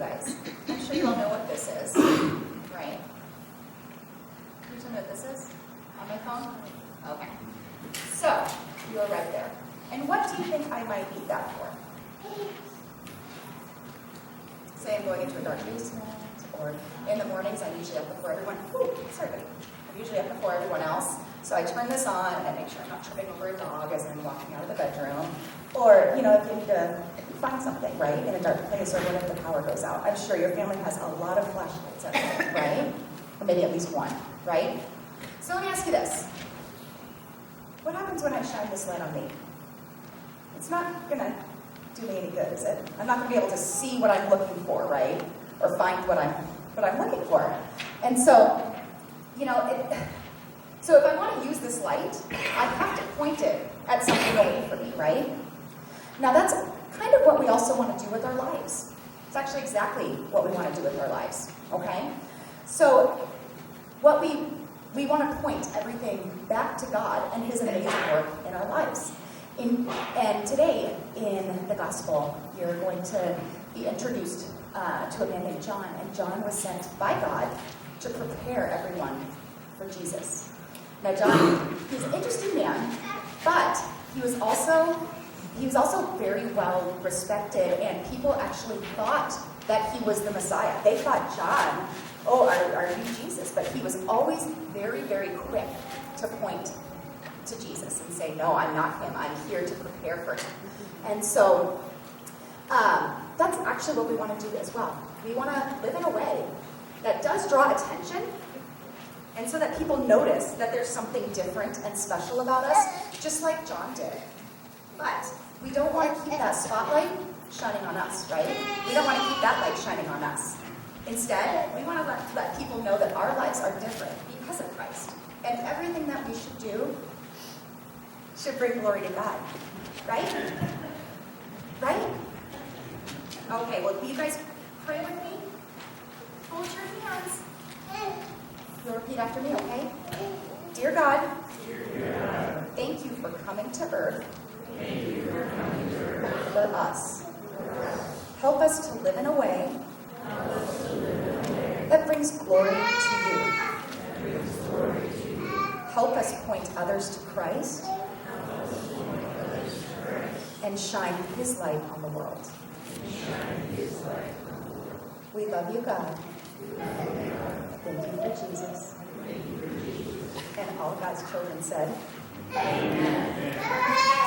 guys. I'm sure you all know what this is, right? Can you tell me what this is on my phone? Okay. So, you are right there. And what do you think I might need that for? Say I'm going into a dark basement, or in the mornings I'm usually up before everyone. I'm usually up before everyone else. So I turn this on and I make sure I'm not tripping over a dog as I'm walking out of the bedroom. Or, if you need to find something, right, in a dark place, or what if the power goes out? I'm sure your family has a lot of flashlights at home, right? Or maybe at least one, right? So let me ask you this. What happens when I shine this light on me? It's not going to do me any good, is it? I'm not going to be able to see what I'm looking for, right? Or find what I'm looking for. And so, so if I want to use this light, I have to point it at something away from me, right? Now that's kind of what we also want to do with our lives. It's actually exactly what we want to do with our lives, okay? So what we want to point everything back to God and His amazing work in our lives. And today in the gospel, you're going to be introduced to a man named John, and John was sent by God to prepare everyone for Jesus. Now John, he's an interesting man, but he was also very well respected, and people actually thought that he was the Messiah. They thought, John, are you Jesus? But he was always very, very quick to point to Jesus and say, no, I'm not him. I'm here to prepare for him. And so that's actually what we want to do as well. We want to live in a way that does draw attention, and so that people notice that there's something different and special about us, just like John did. But we don't want to keep that spotlight shining on us, right? We don't want to keep that light shining on us. Instead, we want to let people know that our lives are different because of Christ. And everything that we should do should bring glory to God. Right? Right? Okay, well, will you guys pray with me? Hold your hands. You'll repeat after me, okay? Dear God, thank you for coming to earth for us. Help us to live in a way that brings glory to you. Help us point others to Christ and shine His light on the world. We love you, God. Thank you for Jesus. And all God's children said, Amen.